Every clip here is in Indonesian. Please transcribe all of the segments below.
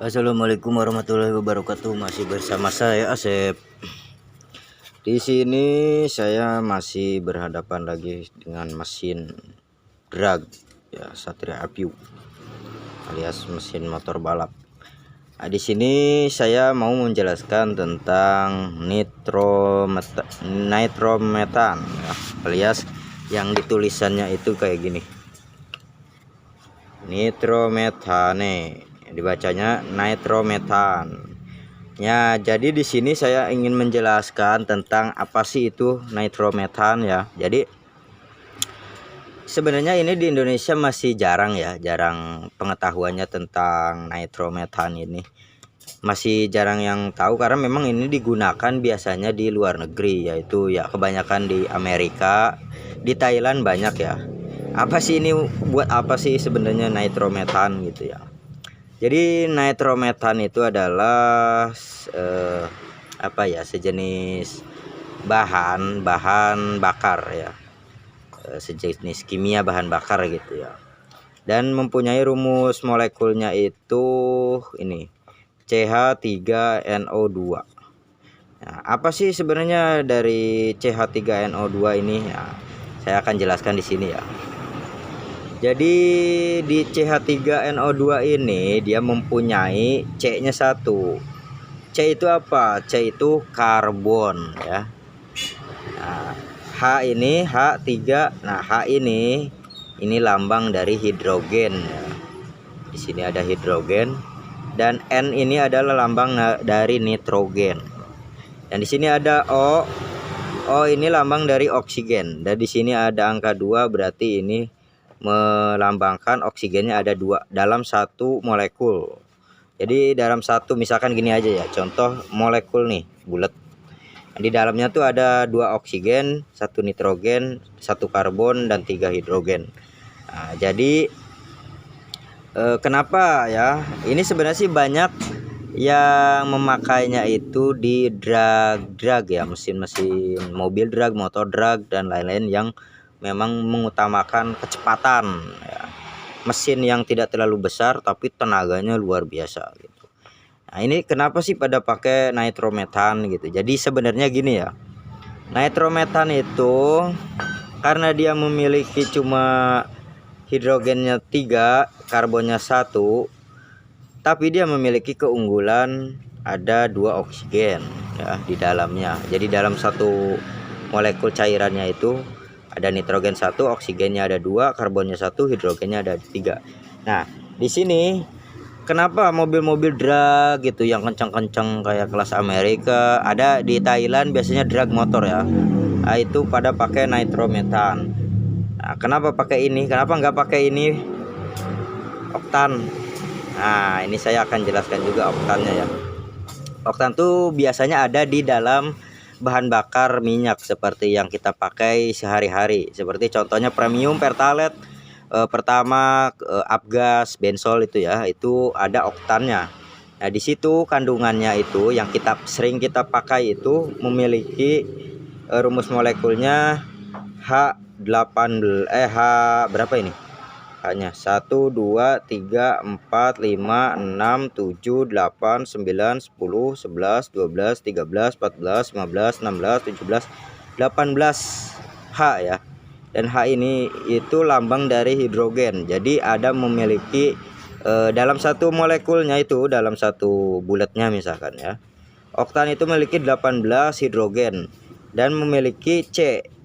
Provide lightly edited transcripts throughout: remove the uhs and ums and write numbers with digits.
Assalamualaikum warahmatullahi wabarakatuh. Masih bersama saya Asep. Di sini saya masih berhadapan lagi dengan mesin drag ya, Satria Apiu alias mesin motor balap. Nah, di sini saya mau menjelaskan tentang nitrometan ya, alias yang ditulisannya itu kayak gini. Nitrometane, dibacanya nitrometan. Ya, jadi di sini saya ingin menjelaskan tentang apa sih itu nitrometan ya. Jadi sebenarnya ini di Indonesia masih jarang ya, jarang pengetahuannya tentang nitrometan ini. Masih jarang yang tahu karena memang ini digunakan biasanya di luar negeri, yaitu ya kebanyakan di Amerika, di Thailand banyak ya. Apa sih ini, buat apa sih sebenarnya nitrometan gitu ya. Jadi nitrometan itu adalah sejenis bahan bakar ya, sejenis kimia bahan bakar gitu ya, dan mempunyai rumus molekulnya itu ini CH3NO2. Nah, apa sih sebenarnya dari CH3NO2 ini ya, saya akan jelaskan di sini ya. Jadi di CH3NO2 ini dia mempunyai C-nya satu. C itu apa? C itu karbon ya. Nah, H ini H3. Nah, H ini lambang dari hidrogen ya. Di sini ada hidrogen, dan N ini adalah lambang dari nitrogen. Dan di sini ada O. O ini lambang dari oksigen. Dan di sini ada angka 2, berarti ini melambangkan oksigennya ada 2 dalam satu molekul. Jadi dalam satu, misalkan gini aja ya, contoh molekul nih bulat, di dalamnya tuh ada 2 oksigen, 1 nitrogen, 1 karbon, dan 3 hidrogen. Nah, jadi kenapa ya ini sebenarnya sih banyak yang memakainya itu di drag ya, mesin-mesin mobil drag, motor drag, dan lain-lain yang memang mengutamakan kecepatan ya. Mesin yang tidak terlalu besar tapi tenaganya luar biasa gitu. Nah, ini kenapa sih pada pakai nitrometan gitu. Jadi sebenarnya gini ya, nitrometan itu karena dia memiliki cuma hidrogennya 3, karbonnya 1, tapi dia memiliki keunggulan ada 2 oksigen ya di dalamnya. Jadi dalam satu molekul cairannya itu ada nitrogen 1, oksigennya ada 2, karbonnya 1, hidrogennya ada 3. Nah, di sini kenapa mobil-mobil drag gitu yang kencang-kencang kayak kelas Amerika, ada di Thailand biasanya drag motor ya. Nah, itu pada pakai nitrometan. Nah, kenapa pakai ini? Kenapa nggak pakai ini oktan? Nah, ini saya akan jelaskan juga oktannya ya. Oktan tuh biasanya ada di dalam bahan bakar minyak seperti yang kita pakai sehari-hari, seperti contohnya premium, pertalite, pertama, Avgas, bensol itu ya, itu ada oktannya. Nah, di situ kandungannya itu yang sering kita pakai itu memiliki rumus molekulnya H18 H berapa ini? Hanya 1, 2, 3, 4, 5, 6, 7, 8, 9, 10, 11, 12, 13, 14, 15, 16, 17, 18 H ya. Dan H ini itu lambang dari hidrogen. Jadi ada memiliki dalam satu molekulnya itu, dalam satu bulatnya misalkan ya, oktan itu memiliki 18 hidrogen dan memiliki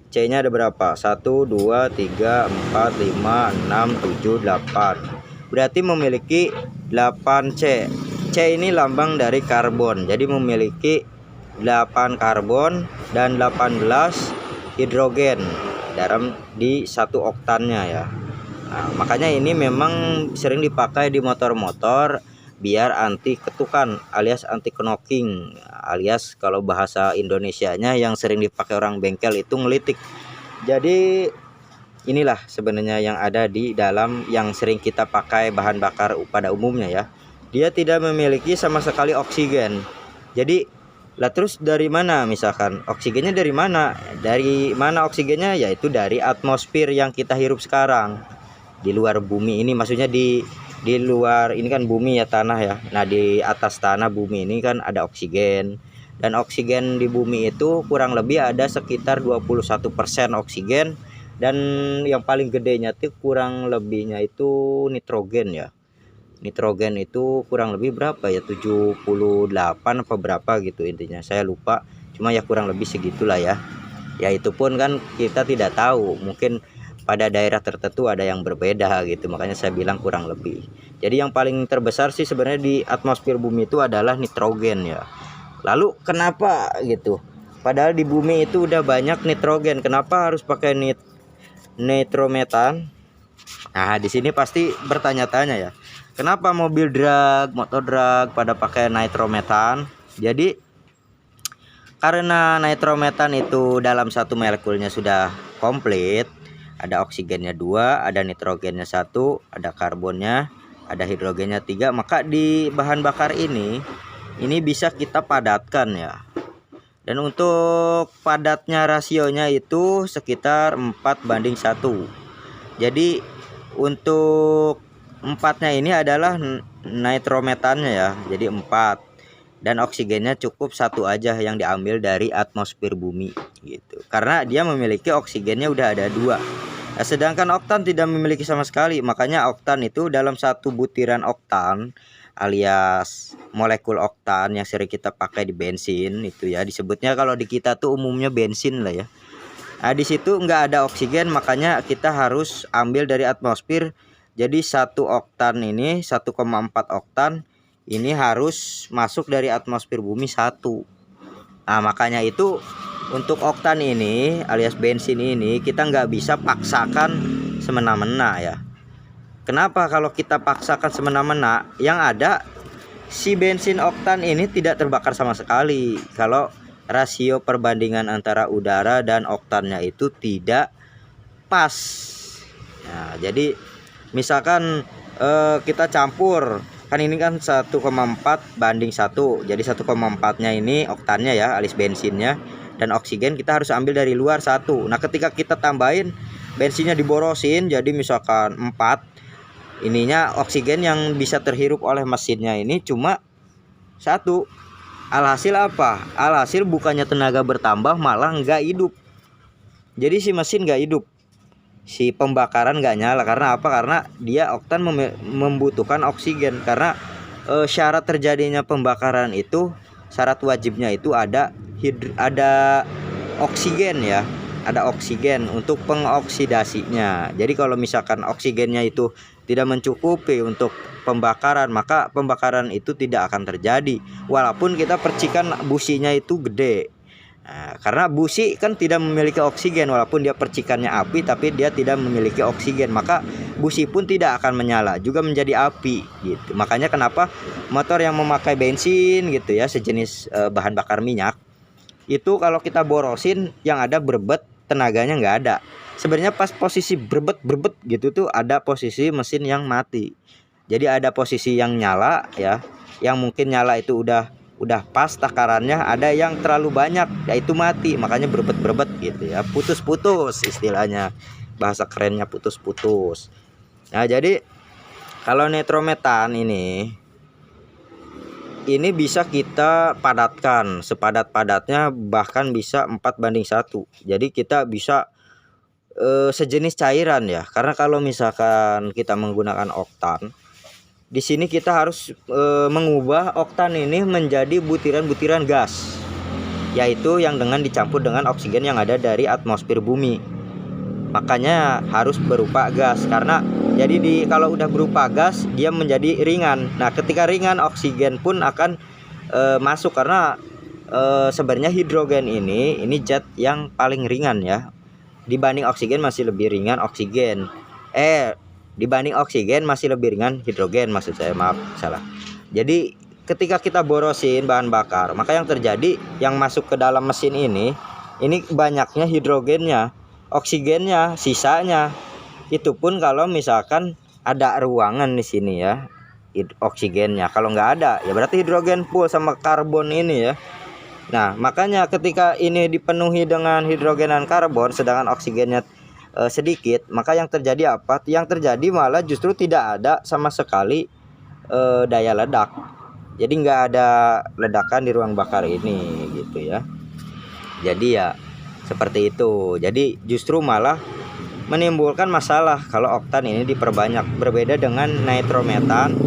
C-nya ada berapa? 1, 2, 3, 4, 5, 6, 7, 8. Berarti memiliki 8 C. C ini lambang dari karbon. Jadi memiliki 8 karbon dan 18 hidrogen di satu oktannya ya. Nah, makanya ini memang sering dipakai di motor-motor biar anti ketukan alias anti knocking, alias kalau bahasa Indonesianya yang sering dipakai orang bengkel itu ngelitik. Jadi inilah sebenarnya yang ada di dalam yang sering kita pakai bahan bakar pada umumnya ya. Dia tidak memiliki sama sekali oksigen. Jadi lah, terus dari mana misalkan oksigennya dari mana? Dari mana oksigennya? Yaitu dari atmosfer yang kita hirup sekarang di luar bumi ini, maksudnya di di luar ini kan bumi ya, tanah ya. Nah, di atas tanah bumi ini kan ada oksigen. Dan oksigen di bumi itu kurang lebih ada sekitar 21% oksigen, dan yang paling gedenya tuh kurang lebihnya itu nitrogen ya. Nitrogen itu kurang lebih berapa ya, 78 apa berapa gitu intinya, saya lupa. Cuma ya kurang lebih segitulah ya. Ya itu pun kan kita tidak tahu, mungkin pada daerah tertentu ada yang berbeda gitu, makanya saya bilang kurang lebih. Jadi yang paling terbesar sih sebenarnya di atmosfer bumi itu adalah nitrogen ya. Lalu kenapa gitu, padahal di bumi itu udah banyak nitrogen, kenapa harus pakai nitrometan? Nah, di sini pasti bertanya-tanya ya, kenapa mobil drag, motor drag pada pakai nitrometan? Jadi karena nitrometan itu dalam satu molekulnya sudah komplit, ada oksigennya 2, ada nitrogennya 1, ada karbonnya, ada hidrogennya 3, maka di bahan bakar ini bisa kita padatkan ya. Dan untuk padatnya rasionya itu sekitar 4:1. Jadi untuk 4-nya ini adalah nitrometannya ya, jadi 4. Dan oksigennya cukup 1 aja yang diambil dari atmosfer bumi gitu. Karena dia memiliki oksigennya udah ada 2. Nah, sedangkan oktan tidak memiliki sama sekali. Makanya oktan itu dalam satu butiran oktan alias molekul oktan yang sering kita pakai di bensin itu ya, disebutnya kalau di kita tuh umumnya bensin lah ya. Nah, di situ nggak ada oksigen, makanya kita harus ambil dari atmosfer. Jadi 1 oktan ini 1,4 oktan ini harus masuk dari atmosfer bumi 1. Nah, makanya itu untuk oktan ini alias bensin ini kita nggak bisa paksakan semena-mena ya. Kenapa kalau kita paksakan semena-mena, yang ada si bensin oktan ini tidak terbakar sama sekali kalau rasio perbandingan antara udara dan oktannya itu tidak pas. Nah, jadi misalkan kita campur, kan ini kan 1,4:1, jadi 1,4-nya ini oktannya ya alias bensinnya, dan oksigen kita harus ambil dari luar 1. Nah, ketika kita tambahin bensinnya diborosin jadi misalkan 4, ininya oksigen yang bisa terhirup oleh mesinnya ini cuma 1. Alhasil apa? Alhasil bukannya tenaga bertambah, malah nggak hidup. Jadi si mesin nggak hidup, si pembakaran nggak nyala. Karena apa? Karena dia oktan membutuhkan oksigen. Karena syarat terjadinya pembakaran itu, syarat wajibnya itu ada oksigen ya, ada oksigen untuk pengoksidasinya. Jadi kalau misalkan oksigennya itu tidak mencukupi untuk pembakaran, maka pembakaran itu tidak akan terjadi walaupun kita percikan businya itu gede. Nah, karena busi kan tidak memiliki oksigen, walaupun dia percikannya api tapi dia tidak memiliki oksigen, maka busi pun tidak akan menyala juga menjadi api gitu. Makanya kenapa motor yang memakai bensin gitu ya, sejenis bahan bakar minyak itu kalau kita borosin yang ada berbet, tenaganya nggak ada. Sebenarnya pas posisi berbet gitu tuh ada posisi mesin yang mati. Jadi ada posisi yang nyala ya, yang mungkin nyala itu udah pas takarannya, ada yang terlalu banyak yaitu mati, makanya berbet gitu ya, putus-putus istilahnya, bahasa kerennya putus-putus. Nah, jadi kalau nitrometan ini bisa kita padatkan sepadat-padatnya, bahkan bisa 4:1. Jadi kita bisa sejenis cairan ya, karena kalau misalkan kita menggunakan oktan, di sini kita harus mengubah oktan ini menjadi butiran-butiran gas, yaitu yang dengan dicampur dengan oksigen yang ada dari atmosfer bumi. Makanya harus berupa gas, karena jadi kalau udah berupa gas dia menjadi ringan. Nah, ketika ringan oksigen pun akan masuk, karena sebenarnya hidrogen ini zat yang paling ringan ya. Dibanding oksigen masih lebih ringan oksigen. Dibanding oksigen masih lebih ringan hidrogen, maksud saya, maaf salah. Jadi ketika kita borosin bahan bakar, maka yang terjadi yang masuk ke dalam mesin ini banyaknya hidrogennya, oksigennya sisanya. Itu pun kalau misalkan ada ruangan di sini ya, oksigennya. Kalau nggak ada ya berarti hidrogen full sama karbon ini ya. Nah, makanya ketika ini dipenuhi dengan hidrogen dan karbon, sedangkan oksigennya sedikit, maka yang terjadi apa? Yang terjadi malah justru tidak ada sama sekali daya ledak. Jadi nggak ada ledakan di ruang bakar ini gitu ya. Jadi ya seperti itu. Jadi justru malah menimbulkan masalah kalau oktan ini diperbanyak. Berbeda dengan nitrometan,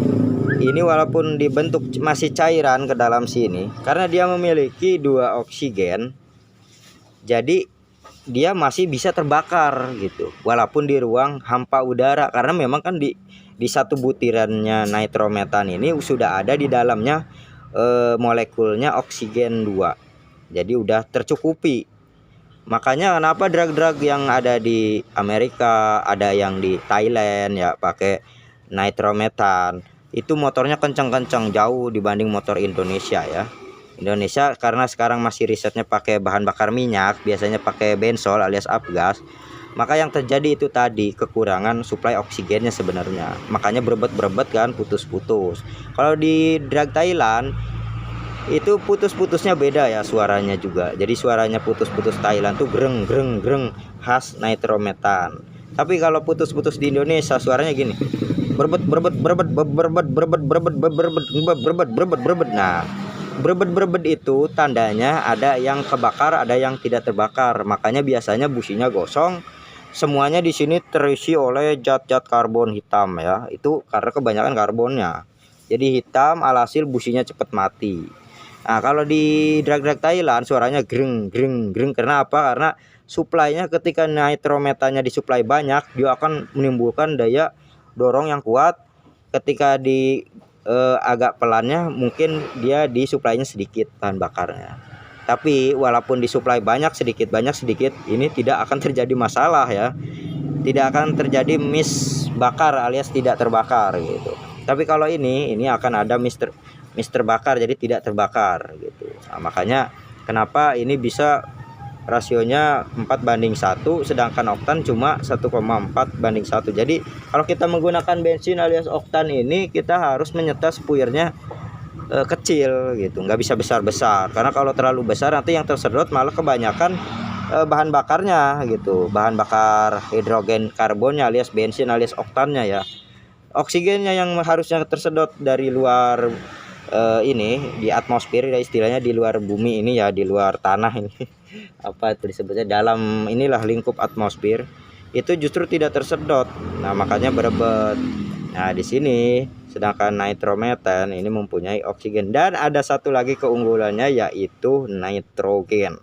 ini walaupun dibentuk masih cairan ke dalam sini, karena dia memiliki 2 oksigen, jadi dia masih bisa terbakar gitu, walaupun di ruang hampa udara, karena memang kan di satu butirannya nitrometan ini sudah ada di dalamnya molekulnya oksigen 2, jadi udah tercukupi. Makanya kenapa drag-drag yang ada di Amerika, ada yang di Thailand ya pakai nitrometan, itu motornya kencang-kencang jauh dibanding motor Indonesia ya. Indonesia karena sekarang masih risetnya pakai bahan bakar minyak, biasanya pakai bensol alias afgas. Maka yang terjadi itu tadi kekurangan suplai oksigennya sebenarnya. Makanya berebet-berebet kan, putus-putus. Kalau di drag Thailand itu putus-putusnya beda ya suaranya juga. Jadi suaranya putus-putus Thailand tuh greng greng greng khas nitrometan. Tapi kalau putus-putus di Indonesia suaranya gini. Berbet berbet berbet berbet berbet berbet berbet berbet berbet berbet. Nah, berbet berbet itu tandanya ada yang kebakar, ada yang tidak terbakar. Makanya biasanya businya gosong. Semuanya di sini terisi oleh zat-zat karbon hitam ya. Itu karena kebanyakan karbonnya. Jadi hitam, alhasil businya cepat mati. Nah, kalau di drag-drag Thailand suaranya greng greng greng, karena apa? Karena suplainya ketika nitrometannya disuplai banyak, dia akan menimbulkan daya dorong yang kuat. Ketika di agak pelannya mungkin dia disuplainya sedikit bahan bakarnya. Tapi walaupun disuplai banyak sedikit ini tidak akan terjadi masalah ya. Tidak akan terjadi miss bakar alias tidak terbakar gitu. Tapi kalau ini akan ada Mister bakar, jadi tidak terbakar gitu. Nah, makanya kenapa ini bisa rasionya 4:1, sedangkan oktan cuma 1,4:1. Jadi kalau kita menggunakan bensin alias oktan ini, kita harus menyetas puirnya kecil gitu, nggak bisa besar-besar, karena kalau terlalu besar nanti yang tersedot malah kebanyakan bahan bakarnya gitu, bahan bakar hidrogen karbonnya alias bensin alias oktannya ya. Oksigennya yang harusnya tersedot dari luar ini di atmosfer ya, istilahnya di luar bumi ini ya, di luar tanah ini apa itu disebutnya, dalam inilah lingkup atmosfer, itu justru tidak tersedot. Nah, makanya berebet. Nah, di sini sedangkan nitrometan ini mempunyai oksigen, dan ada satu lagi keunggulannya yaitu nitrogen.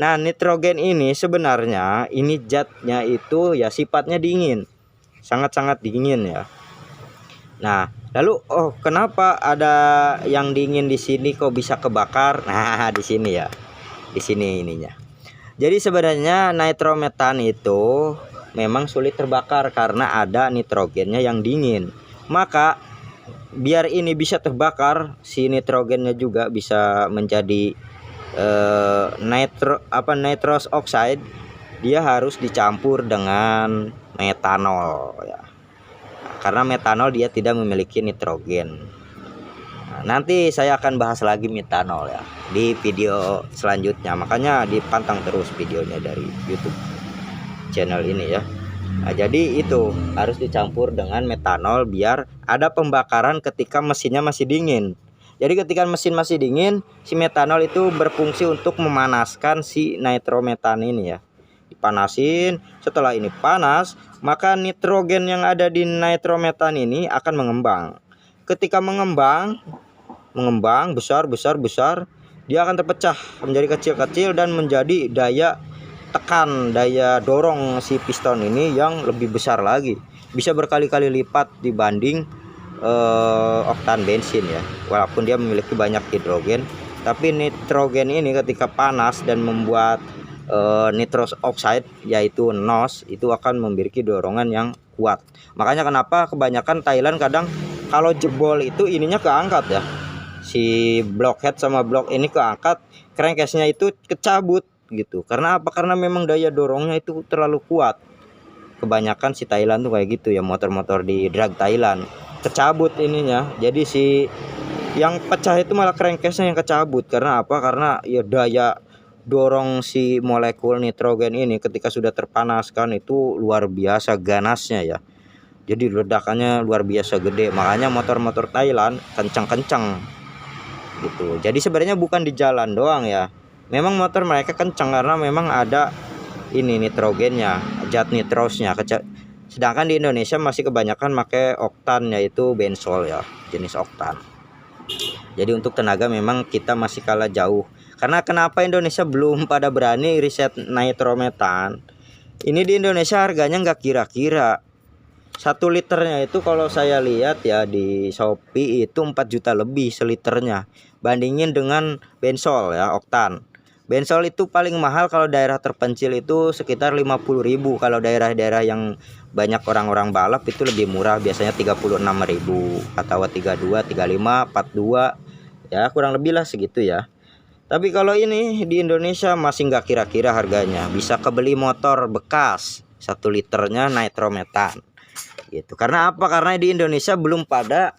Nah, nitrogen ini sebenarnya ini zatnya itu ya sifatnya dingin, sangat-sangat dingin ya. Nah, lalu kenapa ada yang dingin di sini kok bisa kebakar? Nah, di sini ya. Di sini ininya. Jadi sebenarnya nitrometan itu memang sulit terbakar karena ada nitrogennya yang dingin. Maka biar ini bisa terbakar, si nitrogennya juga bisa menjadi nitrous oxide, dia harus dicampur dengan metanol ya. Karena metanol dia tidak memiliki nitrogen. Nah, nanti saya akan bahas lagi metanol ya di video selanjutnya. Makanya dipantang terus videonya dari YouTube channel ini ya. Nah, jadi itu harus dicampur dengan metanol biar ada pembakaran ketika mesinnya masih dingin. Jadi ketika mesin masih dingin, si metanol itu berfungsi untuk memanaskan si nitrometan ini ya. Dipanasin, setelah ini panas, maka nitrogen yang ada di nitrometan ini akan mengembang. Ketika mengembang besar, dia akan terpecah menjadi kecil-kecil dan menjadi daya tekan, daya dorong si piston ini yang lebih besar lagi, bisa berkali-kali lipat dibanding oktan bensin ya. Walaupun dia memiliki banyak hidrogen, tapi nitrogen ini ketika panas dan membuat nitrous oxide yaitu NOx, itu akan memiliki dorongan yang kuat. Makanya kenapa kebanyakan Thailand kadang kalau jebol itu ininya keangkat ya, si blockhead sama blok ini keangkat, crankcase-nya itu kecabut gitu. Karena apa? Karena memang daya dorongnya itu terlalu kuat. Kebanyakan si Thailand tuh kayak gitu ya, motor-motor di drag Thailand kecabut ininya. Jadi si yang pecah itu malah crankcase-nya yang kecabut. Karena apa? Karena ya daya dorong si molekul nitrogen ini ketika sudah terpanaskan itu luar biasa ganasnya ya. Jadi ledakannya luar biasa gede. Makanya motor-motor Thailand kencang-kencang gitu. Jadi sebenarnya bukan di jalan doang ya. Memang motor mereka kencang karena memang ada ini nitrogennya, zat nitrosnya. Sedangkan di Indonesia masih kebanyakan pakai oktan, yaitu bensol ya, jenis oktan. Jadi untuk tenaga memang kita masih kalah jauh. Karena kenapa Indonesia belum pada berani riset nitrometan? Ini di Indonesia harganya nggak kira-kira. 1 liternya itu kalau saya lihat ya di Shopee itu 4 juta lebih seliternya. Bandingin dengan bensol ya, oktan. Bensol itu paling mahal kalau daerah terpencil itu sekitar 50.000. Kalau daerah-daerah yang banyak orang-orang balap itu lebih murah, biasanya 36.000 atau 32, 35, 42. Ya kurang lebih lah segitu ya. Tapi kalau ini di Indonesia masih nggak kira-kira harganya. Bisa kebeli motor bekas 1 liternya nitrometan gitu. Karena apa? Karena di Indonesia belum pada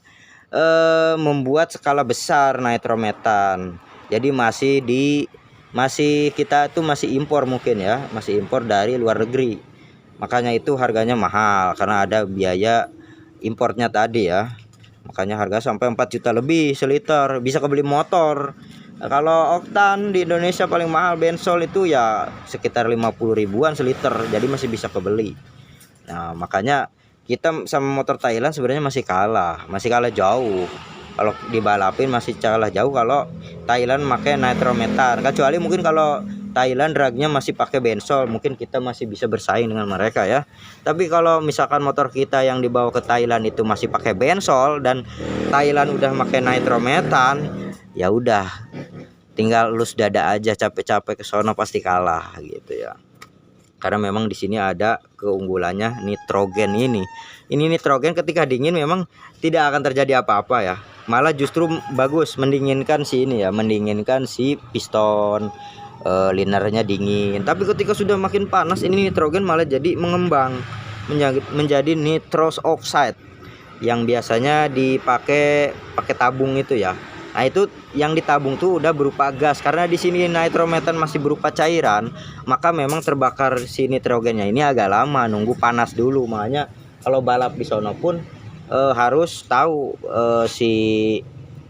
membuat skala besar nitrometan. Jadi masih kita itu masih impor mungkin ya, masih impor dari luar negeri. Makanya itu harganya mahal karena ada biaya importnya tadi ya. Makanya harga sampai 4 juta lebih seliter, bisa kebeli motor. Nah, kalau oktan di Indonesia paling mahal bensol itu ya sekitar 50 ribuan seliter, jadi masih bisa kebeli. Nah, makanya kita sama motor Thailand sebenarnya masih kalah jauh. Kalau dibalapin masih kalah jauh kalau Thailand pakai nitrometan. Kecuali mungkin kalau Thailand dragnya masih pakai bensol, mungkin kita masih bisa bersaing dengan mereka ya. Tapi kalau misalkan motor kita yang dibawa ke Thailand itu masih pakai bensol dan Thailand udah pakai nitrometan, ya udah tinggal lus dada aja, capek-capek ke sono pasti kalah gitu ya. Karena memang di sini ada keunggulannya nitrogen ini. Ini nitrogen ketika dingin memang tidak akan terjadi apa-apa ya. Malah justru bagus mendinginkan si ini ya, mendinginkan si piston, linernya dingin. Tapi ketika sudah makin panas ini nitrogen malah jadi mengembang menjadi nitrous oxide yang biasanya dipakai tabung itu ya. Nah itu yang ditabung tuh udah berupa gas. Karena di sini nitrometan masih berupa cairan, maka memang terbakar si nitrogennya ini agak lama, nunggu panas dulu. Makanya kalau balap di sono pun harus tahu si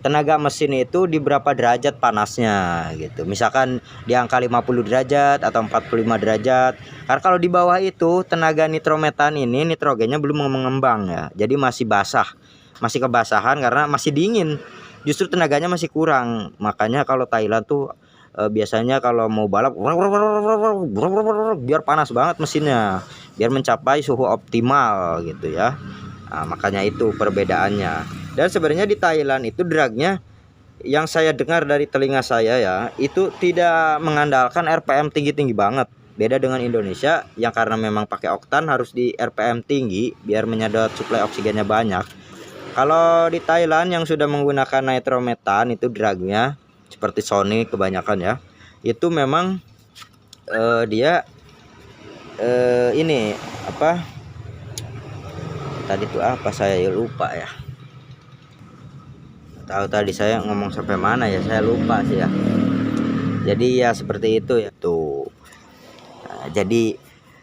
tenaga mesin itu di berapa derajat panasnya gitu. Misalkan di angka 50 derajat atau 45 derajat. Karena kalau di bawah itu tenaga nitrometan ini nitrogennya belum mengembang ya. Jadi masih basah. Masih kebasahan karena masih dingin. Justru tenaganya masih kurang. Makanya kalau Thailand tuh biasanya kalau mau balap biar panas banget mesinnya, biar mencapai suhu optimal gitu ya. Nah, makanya itu perbedaannya. Dan sebenarnya di Thailand itu dragnya yang saya dengar dari telinga saya ya, itu tidak mengandalkan RPM tinggi-tinggi banget. Beda dengan Indonesia yang karena memang pakai oktan harus di RPM tinggi biar menyedot suplai oksigennya banyak. Kalau di Thailand yang sudah menggunakan nitrometan itu dragnya seperti Sony kebanyakan ya, itu memang dia ini apa tadi tuh apa saya lupa ya. Tahu tadi saya ngomong sampai mana ya, saya lupa sih ya. Jadi ya seperti itu ya tuh. Nah, jadi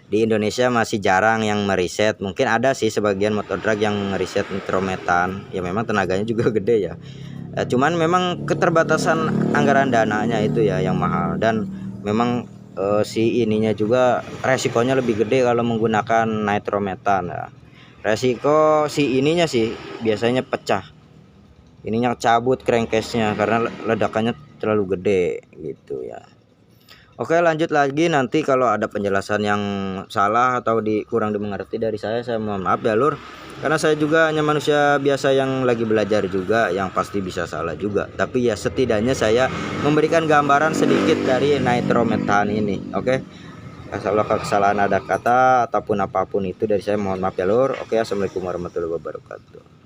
di Indonesia masih jarang yang meriset. Mungkin ada sih sebagian motor drag yang meriset nitrometan. Ya memang tenaganya juga gede ya. Cuman memang keterbatasan anggaran dananya itu ya yang mahal. Dan memang si ininya juga resikonya lebih gede kalau menggunakan nitrometan ya. Resiko si ininya sih biasanya pecah. Ininya cabut crankcase-nya karena ledakannya terlalu gede gitu ya. Oke, lanjut lagi nanti kalau ada penjelasan yang salah atau kurang dimengerti dari saya mohon maaf ya lur. Karena saya juga hanya manusia biasa yang lagi belajar juga, yang pasti bisa salah juga. Tapi ya setidaknya saya memberikan gambaran sedikit dari nitrometan ini. Oke. Kalau kesalahan ada kata ataupun apapun itu dari saya mohon maaf ya lur. Oke, assalamualaikum warahmatullahi wabarakatuh.